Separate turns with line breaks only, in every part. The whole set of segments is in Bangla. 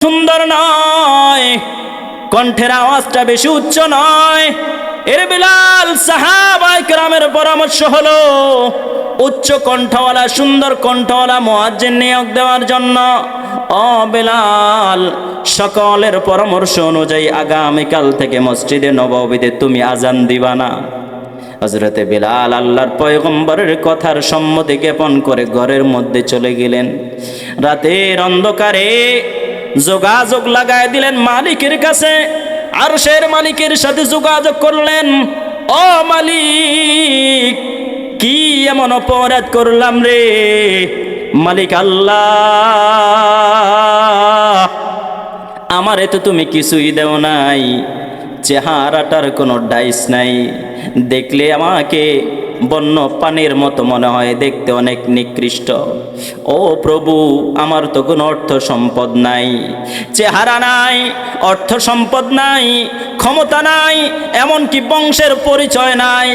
সুন্দর নয়, কণ্ঠের আওয়াজটা বেশি উচ্চ নয়। এর বিলাল সাহাবায়ে কেরামের পরামর্শ হলো উচ্চ কণ্ঠওয়ালা সুন্দর কণ্ঠওয়ালা মুয়াজ্জিন নিয়োগ দেওয়ার জন্য। ও বিলাল, সকলের পরামর্শ অনুযায়ী আগামীকাল থেকে মসজিদে নববীতে তুমি আজান দিবা না। হযরতে বিলাল আল্লাহর পয়গম্বরের কথার সম্মতি জ্ঞাপন করে ঘরের মধ্যে চলে গেলেন। রাতের অন্ধকারে যোগাযোগ লাগায় দিলেন মালিকের কাছে, আরশের মালিকের সাথে যোগাযোগ করলেন। ও মালিক, কি এমন অপরাধ করলাম রে? মালিক আল্লাহ, আমারে তো তুমি কিছুই দেও নাই, চেহারাটার কোনো ডাইস নাই, দেখলে আমাকে বন্য পানির মতো মনে হয়, দেখতে অনেক নিকৃষ্ট। ও প্রভু, আমার তো কোনো অর্থ সম্পদ নাই, চেহারা নাই, অর্থ সম্পদ নাই, ক্ষমতা নাই, এমনকি বংশের পরিচয় নাই,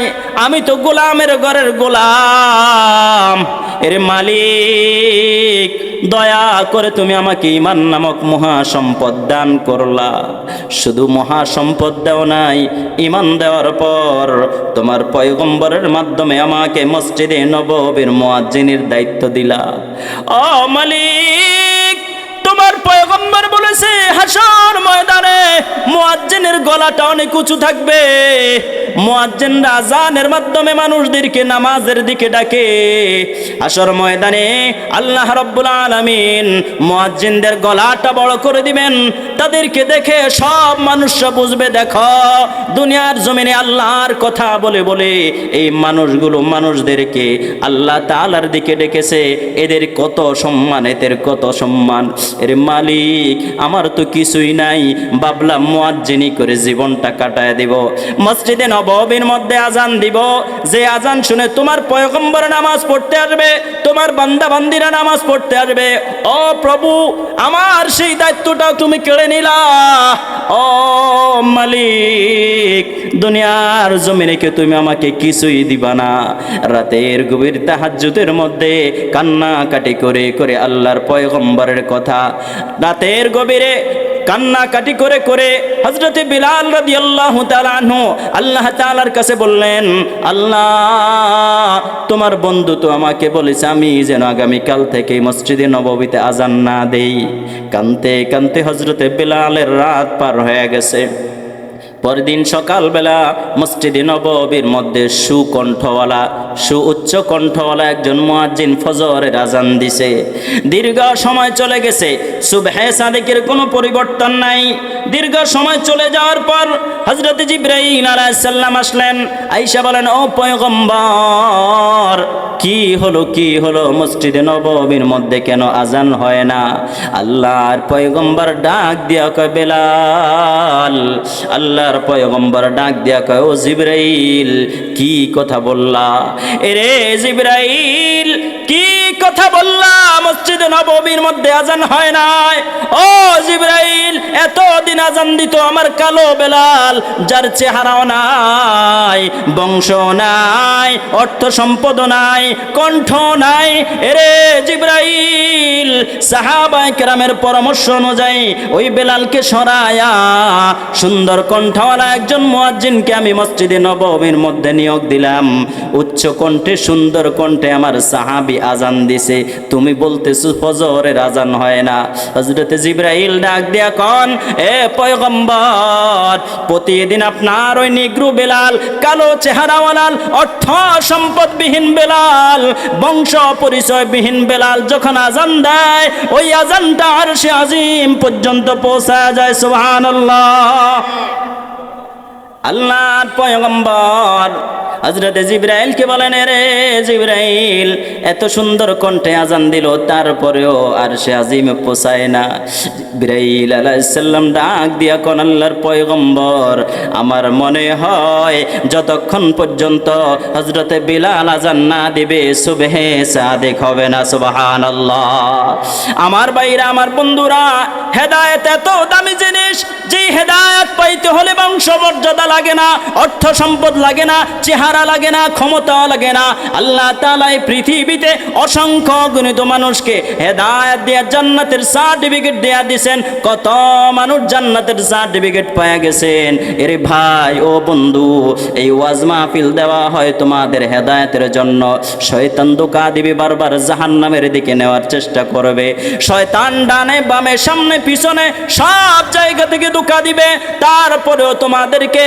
আমি তো গোলামের ঘরের গোলাম। এর মালিক, দয়া করে তুমি আমাকে ঈমান নামক মহা সম্পদ দান করলা। শুধু মহা সম্পদ দেও নাই, ঈমান দেওয়ার পর তোমার পয়গম্বরের মাধ্যমে আমাকে মসজিদে নববীর মুয়াজ্জিনের দায়িত্ব দিলা। ও মালিক, তোমার পয়গম্বর বলেছে হাসর ময়দানে মুয়াজ্জিনের গলাটা অনেক উঁচু থাকবে। মুয়াজ্জিনরা আযানের মাধ্যমে মানুষদেরকে নামাজের দিকে ডাকে। হাসর ময়দানে আল্লাহ রাব্বুল আলামিন মুয়াজ্জিনদের গলাটা বড় করে দিবেন। তাদেরকে দেখে সব মানুষরা বুঝবে, দেখো দুনিয়ার জমিনে আল্লাহর কথা বলে বলে এই মানুষগুলো মানুষদেরকে আল্লাহ তাআলার দিকে ডেকেছে, এদের কত সম্মান, এদের কত সম্মান। এর মালিক, আমার তো কিছুই নাই, ভাবলাম মুয়াজ্জিনি করে জীবনটা কাটায় দেব, মসজিদে নববীর মধ্যে আজান দিব, যে আজান শুনে তোমার পয়গম্বর নামাজ পড়তে আসবে, তোমার বান্দা বান্দিরা নামাজ পড়তে আসবে। ও প্রভু, আমার সেই দায়িত্বটাও তুমি কেড়ে নিলা। ও মালিক, দুনিয়ার জমিনে কে তুমি আমাকে কিছুই দিবা না। রাতের গভীর তাহাজ্জুদের মধ্যে কান্নাকাটি করে করে আল্লাহর পয়গম্বরের কথা, রাতের গভীরে কান্নাকাটি করে করে হযরতে বিলাল রাদিয়াল্লাহু তাআলা আনহু আল্লাহ তাআলার কাছে বললেন, আল্লাহ, তোমার বন্ধু তো আমাকে বলেছে আমি যেন আগামীকাল থেকে মসজিদে নববীতে আজান না দেই। কানতে কানতে হযরতে বিলালের রাত পার হয়ে গেছে। পরদিন সকালবেলা মসজিদে নববীর মধ্যে সুউচ্চ কণ্ঠওয়ালা একজন মুয়াজ্জিন ফজরের আজান দিছে। দীর্ঘ সময় চলে গেছে, সুবহে সাদিকের কোনো পরিবর্তন নাই। দীর্ঘ সময় চলে যাওয়ার পর হযরত জিবরাইল আলাইহিস সালাম আসলেন। আয়েশা বলেন, ও পয়গম্বর, কি হলো মসজিদে নববীর মধ্যে কেন আজান হয় না? আল্লাহর পয়গম্বর ডাক দিয়া কয়, বেলাল। আল্লাহর পয়গম্বর ডাক দিয়া কয়, ও জিবরাইল, কি কথা বললা? এরে জিবরাইল, কি কথা বললা? মসজিদে নববীর মধ্যে আজান হয় নাই। ও জিবরাইল, এতদিন আজান দিত আমার কালো বেলাল, যার চেহারাও নাই, বংশ নাই, অর্থ সম্পদ নাই, কণ্ঠ নাই। এরে জিবরাইল, সাহাবায়ে কেরামের পরামর্শ অনুযায়ী ওই বেলালকে সরায়া সুন্দর কণ্ঠওয়ালা একজন মুয়াজ্জিনকে আমি মসজিদে নববীর মধ্যে নিয়োগ দিলাম। উচ্চ কণ্ঠে সুন্দর কণ্ঠে আমার সাহাবী আজান দিছে, তুমি বলতেছো ফজরের আজান হয় না। হযরতে জিবরাইল ডাক দিয়া কন, এ পয়গম্বর, প্রতিদিন আপনার ওই নিগ্রু বেলাল, কালো চেহারাওয়ালা, অর্থ সম্পদবিহীন বেলাল, বংশ পরিচয়বিহীন বেলাল যখন আজান দেয়, ওই আজানটা আরশে আজিম পর্যন্ত পৌঁছায় যায়। সুবহানাল্লাহ। আল্লাহর পয়গম্বর হযরতে জিবরাইলকে বলেন, রে জিবরাইল, এত সুন্দর কণ্ঠে আজান দিল, তারপরেও আরশে আজিমে পৌঁছায় না। জিবরাইল আলাইহিস সালাম ডাক দিয়া কোন, আল্লাহর পয়গম্বর, আমার মনে হয় যতক্ষণ পর্যন্ত হযরতে বিলাল আজান না দিবে সুবহে সাদিক হবে না। সুবহানাল্লাহ। আমার ভাইরা, আমার বন্ধুরা, হেদায়েত এত দামি জিনিস, যে হেদায়েত পাইতে হলে বংশমর্যাদা লাগে না, অর্থ সম্পদ লাগে না, চেহারা লাগে না, ক্ষমতা লাগে না। আল্লাহ তাআলা এই পৃথিবীতে অসংখ্য গণিত মানুষকে হেদায়েত দিয়ে জান্নাতের সার্টিফিকেট দেয়া দিয়েছেন। কত মানুষ জান্নাতের সার্টিফিকেট পেয়ে গেছেন। এরে ভাই ও বন্ধু, এই ওয়াজ মাহফিল দেওয়া হয় তোমাদের হেদায়েতের জন্য। শয়তান ধোঁকা দিবে, বারবার জাহান্নামের দিকে নেওয়ার চেষ্টা করবে। শয়তান ডানে বামে সামনে পিছনে সব জায়গা থেকে ধোঁকা দিবে। তারপরেও তোমাদেরকে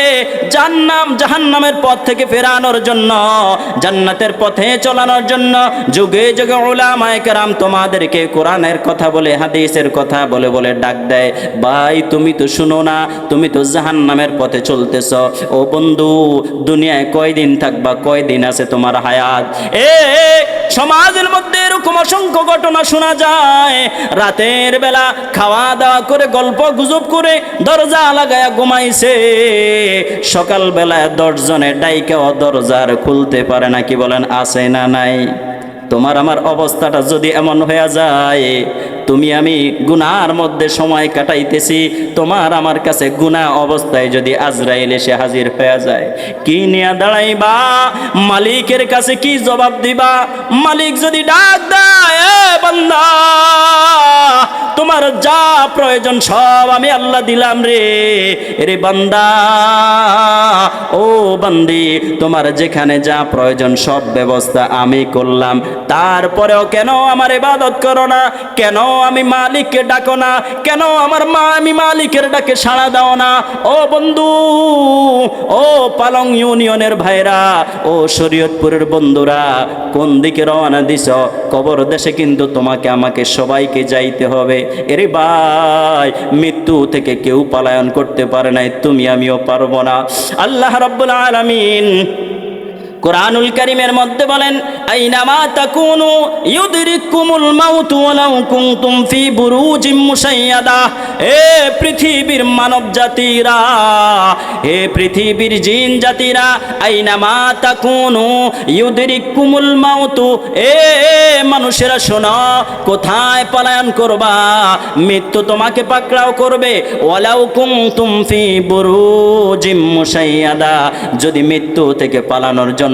জাহান্নামের পথ থেকে ফেরানোর জন্য, জান্নাতের পথে চলানোর জন্য যুগে যুগে উলামায়ে কেরাম তোমাদেরকে কোরআনের কথা বলে, হাদিসের কথা বলে বলে ডাক দেয়। ভাই তুমি তো শুনো না, তুমি তো জাহান্নামের পথে চলতেছ। ও বন্ধু, দুনিয়ায় কয়দিন থাকবা, কয়দিন আছে তোমার হায়াত। সমাজের মধ্যে এরকম অসংখ্য ঘটনা শোনা যায়। রাতের বেলা খাওয়া দাওয়া করে গল্প গুজব করে দরজা লাগায়া ঘুমাইছে, সকাল বেলায় 10 জনে ডাইকেও দরজার খুলতে পারে না। কি বলেন, আছে না নাই? তোমার আমার অবস্থাটা যদি এমন হয়ে যায়, তুমি আমি গুনার মধ্যে সময় কাটাইতেছি, তোমার আমার কাছে গুনাহ অবস্থায় যদি আজরাইল এসে হাজির হয়ে যায়, কি নিয়ে দাঁড়াইবা? মালিকের কাছে কি জবাব দিবা? মালিক যদি ডাক দেয়, এ বান্দা তোমার যা প্রয়োজন সব আমি আল্লাহ দিলাম রে। রে বান্দা, ও বান্দি, তোমার যেখানে যা প্রয়োজন সব ব্যবস্থা আমি করলাম, তারপরেও কেন আমার ইবাদত করো না? কেন আমি মালিককে ডাকো না? কেন আমি মালিকের ডাকে সাড়া দাও না? ও বন্ধু, ও পালং ইউনিয়নের ভাইরা, ও শরীয়তপুরের বন্ধুরা, কোন দিকে রওনা দিছ? কবর দেশে কিন্তু তোমাকে আমাকে সবাইকে যাইতে হবে। এরে ভাই, মৃত্যু থেকে কেউ পলায়ন করতে পারে নাই, তুমি আমিও পারবো না। আল্লাহ রাব্বুল আলামিন কুরআনুল কারীমের মধ্যে বলেন, আইনামা তাকুনু ইউদরিকুমুল মাউতু ওয়ালাউ কুনতুম ফি বুরুজিম মুশাইয়াদা। এ পৃথিবীর মানব জাতিরা, এ পৃথিবীর জিন জাতিরা, আইনামা তাকুনু ইউদরিকুমুল মাউতু। এ মানুষেরা শোনো, কোথায় পলায়ন করবা? মৃত্যু তোমাকে পাকড়াও করবে। ওয়ালাউ কুনতুম ফি বুরুজিম মুশাইয়াদা, যদি মৃত্যু থেকে পালানোর জন্য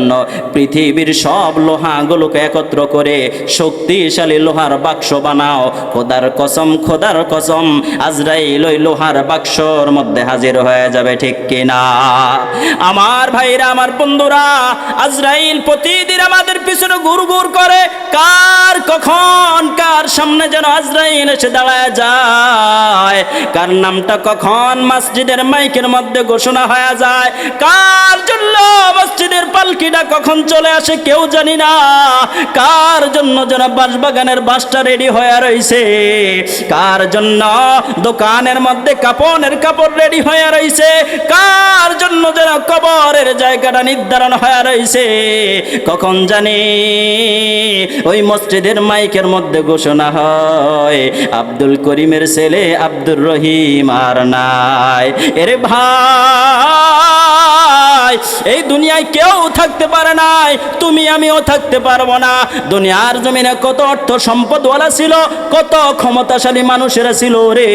পৃথিবীর সব লোহাগুলোকে একত্র করে শক্তিশালী লোহার বাক্স বানাও, খোদার কসম, খোদার কসম, আজরাইল ওই লোহার বাক্সর মধ্যে হাজির হয়ে যাবে। ঠিক কিনা আমার ভাইরা, আমার বন্ধুরা? আজরাইল প্রতিদিন আমাদের পিছনে ঘুরঘুর করে, কখন কার সামনে যেন আজরাইল এসে দাঁড়ায় যায়, কার নামটা কখন মসজিদের মাইকের মধ্যে ঘোষণা হয়ে যায়, কার জন্য মসজিদের পালকিটা কখন চলে আসে কেউ জানি না, কার জন্য যেন বাঁশবাগানের বাসটা রেডি হয়ে রয়েছে, কার জন্য দোকানের মধ্যে কাপড়ের কাপড় রেডি হয়ে রয়েছে, কার জন্য যেন কবরের জায়গাটা নির্ধারণ হয়ে রয়েছে, কখন জানি ওই মসজিদের মাইকের মধ্যে ঘোষণা হয়, আব্দুল করিমের ছেলে আব্দুর রহিম আর নাই। এরে ভাই, এই দুনিয়ায় কেউ থাকতে পারে নাই, তুমি আমিও থাকতে পারবো না। দুনিয়ার জমিনে কত অর্থ সম্পদওয়ালা ছিল, কত ক্ষমতাশালী মানুষেরা ছিল রে,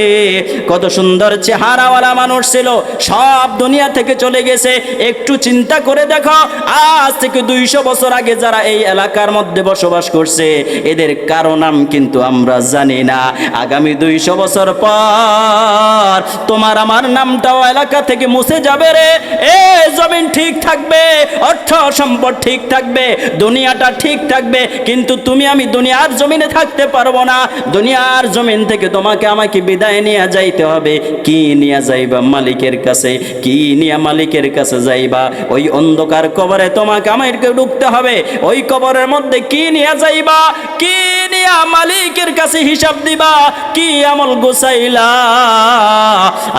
কত সুন্দর চেহারাওয়ালা মানুষ ছিল, সব দুনিয়া থেকে চলে গেছে। একটু চিন্তা করে দেখো, আজ থেকে 200 বছর আগে যারা এই এলাকার মধ্যে বসবাস করছে, এদের কারো নাম কিন্তু আমরা জানি না। আগামী 200 বছর পর তোমার আমার নামটাও এলাকা থেকে মুছে যাবে রে। এ জমিন ঠিক থাকবে, অর্থ সম্পদ ঠিক থাকবে, দুনিয়াটা ঠিক থাকবে, কিন্তু তুমি আমি দুনিয়ার জমিনে থাকতে পারবো না। দুনিয়ার জমিন থেকে তোমাকে আমাকে বিদায় নিয়ে যাইতে হবে। কি নিয়ে যাইবা? মালিকের কাছে। কি নিয়ে মালিকের কাছে যাইবা? ওই অন্ধকার কবরে তোমাকে আমাকে ঢুকতে হবে। ওই কবরের মধ্যে কি নিয়ে যাইবা? কি নিয়ে মালিকের কাছে হিসাব দিবা? কি আমল গোছাইলা?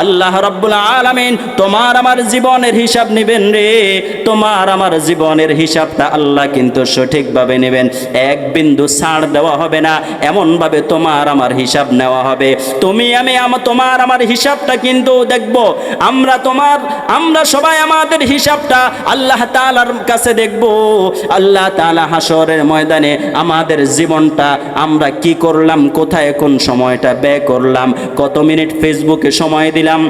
আল্লাহ রাব্বুল আলামিন তোমার আমার জীবনের হিসাব নেবেন রে। তোমার আমার জীবনের হিসাবটা আল্লাহ কিন্তু সঠিকভাবে নেবেন, এক বিন্দু ছাড় দেওয়া হবে না, এমনভাবে তোমার আমার হিসাব নেওয়া হবে। তুমি আমি তোমার আমার হিসাবটা কিন্তু দেখব, আমরা সবাই আমাদের হিসাবটা আল্লাহ তাআলার কাছে দেখব। আল্লাহ তাআলা হাসরের ময়দানে আমাদের জীবনটা আমরা কি করলাম, কোথায় কোন সময়টা ব্যয় করলাম, কত মিনিট ফেসবুকে সময় দিলাম,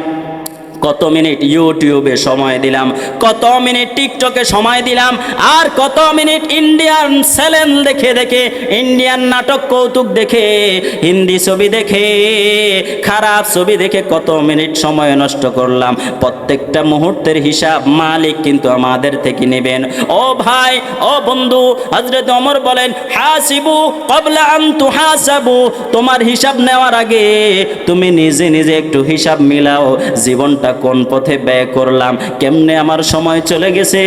কত মিনিট ইউটিউবে সময় দিলাম, কত মিনিট টিকটকে সময় দিলাম, আর কত মিনিট ইন্ডিয়ান চ্যানেল দেখে দেখে, ইন্ডিয়ান নাটক কৌতুক দেখে, হিন্দি ছবি দেখে, খারাপ ছবি দেখে কত মিনিট সময় নষ্ট করলাম। প্রত্যেকটা মুহূর্তের হিসাব মালিক কিন্তু আমাদের থেকে নেবেন। ও ভাই, ও বন্ধু, হযরত ওমর বলেন, হাসিবু ক্বাবলা আন তুহাসাবু, তোমার হিসাব নেওয়ার আগে তুমি নিজে নিজে একটু হিসাব মিলাও, জীবনটা কোন পথে ব্যয় করলাম, কেমনে আমার সময় চলে গেছে,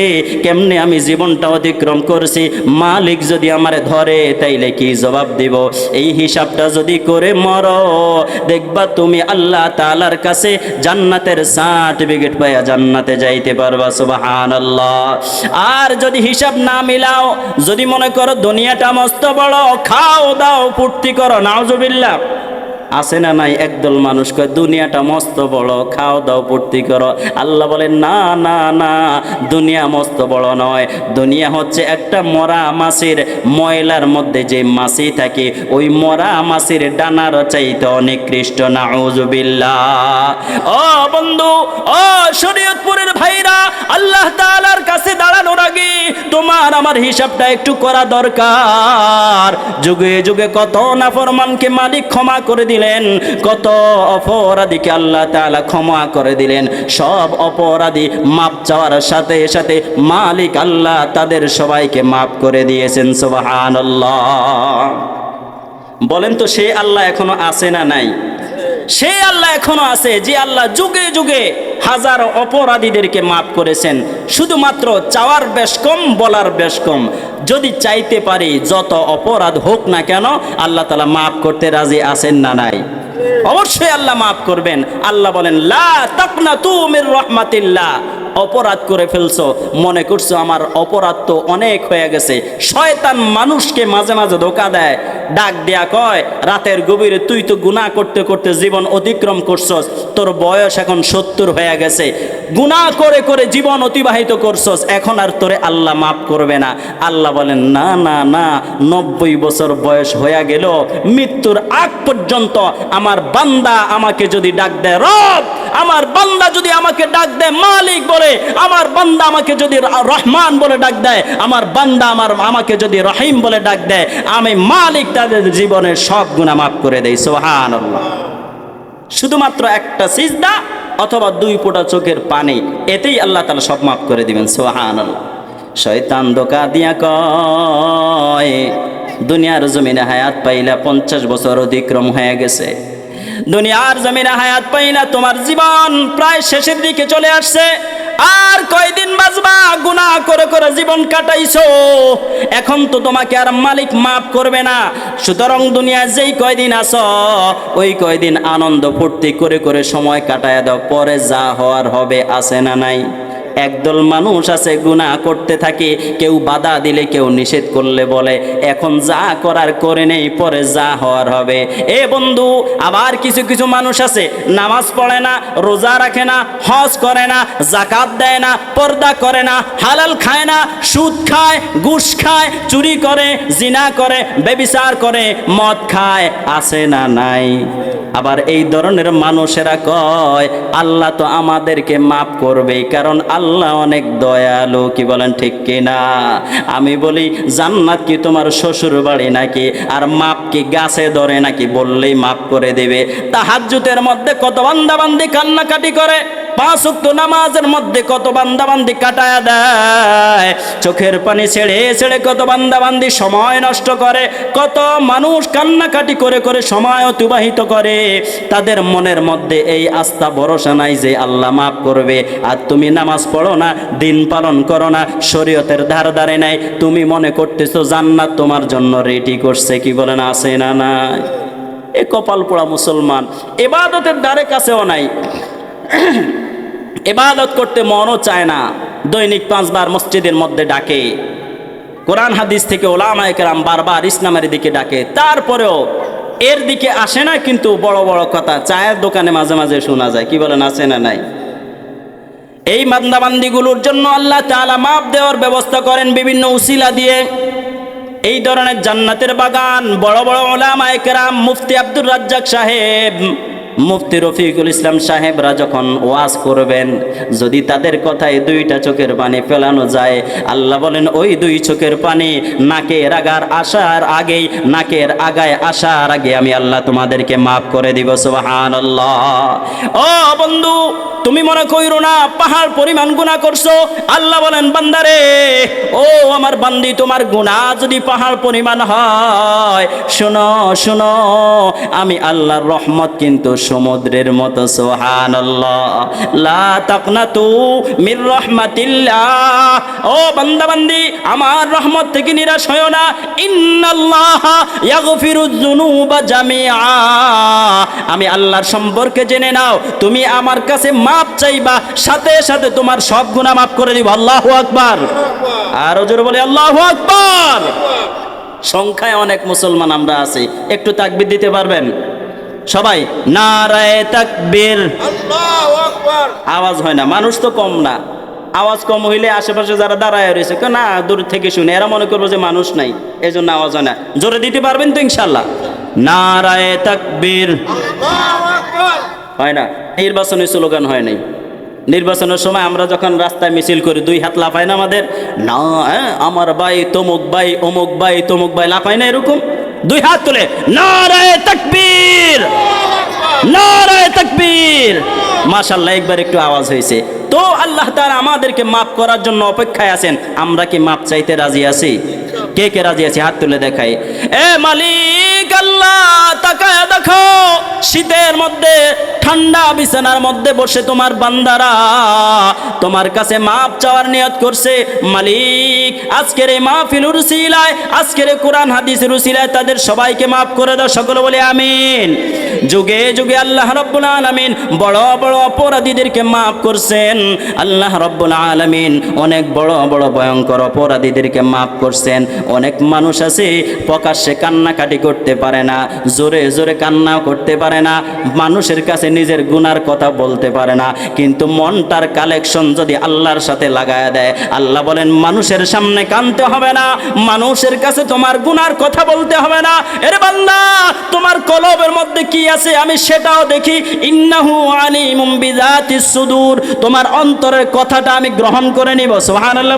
কেমনে আমি জীবনটা অতিক্রম করছি। মালিক যদি আমারে ধরে তাইলে কি জবাব দিব? এই হিসাবটা যদি করে মরো, দেখবা তুমি আল্লাহ তাআলার কাছে জান্নাতের সার্টিফিকেট পাইয়া জান্নাতে যাইতে পারবা। সুবহানাল্লাহ। আর যদি হিসাব না মিলাও, যদি মনে করো দুনিয়াটা মস্ত বড়, খাও দাও ফুর্তি করো, নাউজুবিল্লাহ, আছে না নাই একদল মানুষ কয় দুনিয়াটা মস্ত বড়, খাও দাও ফুর্তি করো। আল্লাহ বলেন না না না, দুনিয়া মস্ত বড় নয়, দুনিয়া হচ্ছে একটা মরা মাছের ময়লার মধ্যে যে মাছি থাকে, ওই মরা মাছের ডানার চাইতে অনেক নিকৃষ্ট। নাউজুবিল্লাহ। ও বন্ধু, ও শরীয়তপুরের ভাইরা, আল্লাহ তাআলার কাছে দাঁড়ানোর আগে তোমার আমার হিসাবটা একটু করা দরকার। যুগে যুগে কত নাফরমানকে মালিক ক্ষমা করে দিলেন, কত অপরাধীকে আল্লাহ তাআলা ক্ষমা করে দিলেন। সব অপরাধী মাপ চাওয়ার সাথে সাথে মালিক আল্লাহ তাদের সবাইকে মাফ করে দিয়েছেন। সুবহানাল্লাহ। বলেন তো সেই আল্লাহ এখনো আছে না নাই? সেই আল্লাহ এখনো আছে যে আল্লাহ যুগে যুগে হাজারো অপরাধীদেরকে মাফ করেছেন। শুধুমাত্র চাওয়ার বেশ কম, বলার বেশ কম। যদি চাইতে পারি যত অপরাধ হোক না কেন, আল্লাহ তাআলা মাফ করতে রাজি আছেন না নাই? অবশ্যই আল্লাহ মাফ করবেন। আল্লাহ বলেন, লা তাকনাতু মির রাহমাতিল্লাহ। অপরাধ করে ফেলছো, মনে করছো আমার অপরাধ তো অনেক হয়ে গেছে। শয়তান মানুষকে মাঝে মাঝে ধোঁকা দেয়, ডাক দেয়া কয়, রাতের গভীরে তুই তো গুনাহ করতে করতে জীবন অতিক্রম করছস, তোর বয়স এখন 70 হয়ে গেছে, গুনাহ করে করে জীবন অতিবাহিত করছস, এখন আর তোরে আল্লাহ মাফ করবে না। আল্লাহ বলেন, না না না, 90 বছর বয়স হয়ে গেল, মৃত্যুর আগ পর্যন্ত আমার বান্দা আমাকে যদি ডাক দেয় রব, আমার বান্দা যদি আমাকে ডাক দেয় মালিক বলে, আমার বান্দা আমাকে যদি রহমান বলে ডাক দেয়, আমার বান্দা আমাকে যদি রহিম বলে ডাক দেয়, আমি মালিক তাদের জীবনের সব গুনাহ মাফ করে দেই। সুবহানাল্লাহ। শুধুমাত্র একটা সিজদা অথবা 2 ফোঁটা চোখের পানি, এতেই আল্লাহ তাআলা সব মাফ করে দিবেন। সুবহানাল্লাহ। শয়তান ধোঁকা দিয়া কয়, দুনিয়ার জমিনে হায়াত পাইলা 50 বছর অতিক্রম হয়ে গেছে, দুনিয়ার জমিনে হায়াত পাইলা তোমার জীবন প্রায় শেষের দিকে চলে আসছে, আর কয়দিন বাঁচবা, গুনাহ করে করে জীবন কাটাইছো, এখন তো তোমাকে আর মালিক মাফ করবে না। সুতরাং দুনিয়ায় যেই কয়দিন আছো, ওই কয়দিন আনন্দ ফুর্তি করে করে সময় কাটায় দাও, পরে যা হওয়ার হবে। আছে না নাই? একদল মানুষ আছে গুনাহ করতে থাকে, কেউ বাধা দিলে, কেউ নিষেধ করলে বলে এখন যা করার করে নেই, পরে যা হওয়ার হবে। এ বন্ধু, আবার কিছু কিছু মানুষ আছে নামাজ পড়ে না, রোজা রাখে না, হজ করে না, যাকাত দেয় না, পর্দা করে না, হালাল খায় না, সুদ খায়, ঘুষ খায়, চুরি করে, জিনা করে, ব্যভিচার করে, মদ খায়। আছে না নাই? আবার এই ধরনের মানুষেরা কয় আল্লাহ তো আমাদেরকে মাফ করবে, কারণ আল্লাহ অনেক দয়ালু। কি বলেন ঠিক কিনা? আমি বলি, জান্নাত কি তোমার শ্বশুর বাড়ি নাকি? আর মাপ কি গাছে ধরে নাকি? বললেই মাফ করে দেবে। তাহাজ্জুদের মধ্যে কত বান্দাবান্দি কান্নাকাটি করে, 5 ওয়াক্ত নামাজের মধ্যে কত বান্দাবান্দি কাটায়া দেয়, চোখের পানি ছেড়ে ছেড়ে কত বান্দাবান্দি সময় নষ্ট করে, কত মানুষ কান্নাকাটি করে করে সময় অতিবাহিত করে। তাদের মনের মধ্যে এই আস্থা ভরসা নাই যে আল্লাহ মাফ করবে। আর তুমি নামাজ পড়ো না, দিন পালন করো না, শরীয়তের ধার ধারে নাই, তুমি মনে করতেছো জান্নাত তোমার জন্য রেডি করছে। কি বলেন? আছে না নাই? এ কপাল পোড়া মুসলমান, ইবাদতের ধারে কাছেও নাই, ইবাদত করতে মনও চায় না, দৈনিক 5 বার মসজিদের মধ্যে ডাকে, কোরআন হাদিস থেকে ওলামায়ে কেরাম বারবার ইসলামের দিকে ডাকে, তারপরেও এর দিকে আসে না। কিন্তু বড় বড় কথা চায়ের দোকানে মাঝে মাঝে শোনা যায়। কি বলেন? আছে না নাই? এই বান্দাবান্দিগুলোর জন্য আল্লাহ তাআলা মাফ দেওয়ার ব্যবস্থা করেন বিভিন্ন উসিলা দিয়ে। এই ধরনের জান্নাতের বাগান বড় বড় ওলামায়ে কেরাম, মুফতি আব্দুর রাজ্জাক সাহেব মুফতি রফিকুল ইসলাম সাহেবরা যখন ওয়াজ করবেন, যদি তাদের কথায় দুইটা চোখের পানি ফেলানো যায়, আল্লাহ বলেন ওই দুই চোখের পানি নাকের আগায় আসার আগে আমি আল্লাহ তোমাদেরকে মাফ করে দিব। সুবহানাল্লাহ। ও বন্ধু, তুমি মনে কইরো না পাহাড় পরিমাণ গুনাহ করছো। আল্লাহ বলেন বান্দারে, ও আমার বান্দি, তোমার গুনাহ যদি পাহাড় পরিমাণ হয়, শোনো শোনো, আমি আল্লাহর রহমত কিন্তু সমুদ্রের মতো। সুবহানাল্লাহ। লা তাকনাতু মির রাহমাতিল্লাহ। ও বান্দা বান্দি, আমার রহমত থেকে নিরাশ হয়ো না। ইন্নাল্লাহা ইয়াগফিরুয যুনুবা জামিআ। আমি আল্লাহর সম্পর্কে জেনে নাও, তুমি আমার কাছে মাপ চাইবা, সাথে সাথে তোমার সব গুনাহ মাফ করে দিব। আল্লাহু আকবার। আর জোরে বলে আল্লাহু আকবার। সংখ্যায় অনেক মুসলমান আমরা আছি, একটু তাকবীর দিতে পারবেন সবাই? নারায়ে তাকবীর। আল্লাহু আকবার। আওয়াজ হয় না, মানুষ তো কম না। আওয়াজ কম হইলে আশেপাশে যারা দাঁড়ায় রয়েছে, না দূর থেকে শুনে, এরা মনে করবো যে মানুষ নাই, এই জন্য আওয়াজ হয় না। জোরে দিতে পারবেন তো ইনশাল্লাহ? নারায়ে তাকবীর। আল্লাহু আকবার। হয় না, নির্বাচনী স্লোগান হয় নাই। নির্বাচনের সময় আমরা যখন রাস্তায় মিছিল করি, দুই হাত লাফায় না আমাদের? না, আমার ভাই তমুক ভাই, অমুক ভাই, তমুক ভাই, লাফায় না এরকম? দুই হাত তুলে নারায়ে তাকবীর, নারায়ে তাকবীর। মাশাআল্লাহ, একবার একটু আওয়াজ হয়েছে। তো আল্লাহ তাআলা আমাদেরকে মাফ করার জন্য অপেক্ষায় আছেন। আমরা কি মাফ চাইতে রাজি আছি? কে কে রাজি আছি? হাত তুলে দেখাই। এ মালিক আল্লাহ, তাকায়া দেখো, শীতের মধ্যে ঠান্ডা বিছানার মধ্যে বসে তোমার বান্দারা তোমার কাছে মাপ চাওয়ার নিয়ত করছে। মালিক, আজকের এই মাহফিলের উসিলায়, আজকের এই কোরআন হাদিসের উসিলায় তাদের সবাইকে মাফ করে দাও। সকলে বলে আমিন। যুগে যুগে আল্লাহ রাব্বুল আলামিন বড় বড় অপরাধীদেরকে মাফ করছেন। আল্লাহ রাব্বুল আলামিন অনেক বড় বড় ভয়ঙ্কর অপরাধীদেরকে মাফ করছেন। অনেক মানুষ আছে প্রকাশ্যে কান্নাকাটি করতে পারে না, জোরে জোরে কান্না করতে পারে না, মানুষের কাছে নিজের গুনার কথা বলতে পারে না, কিন্তু মনটার কালেকশন যদি আল্লাহর সাথে লাগায় দেয়, আল্লাহ বলেন মানুষের সামনে কাঁদতে হবে না, মানুষের কাছে তোমার গুনার কথা বলতে হবে না। এর বান্দা, তোমার কলবের মধ্যে কি আছে আমি সেটাও দেখি। ইন্নাহু আলিমুম বিযাতিস সুদূর। তোমার অন্তরের কথাটা আমি গ্রহণ করে নিব। সুবহানাল্লাহ।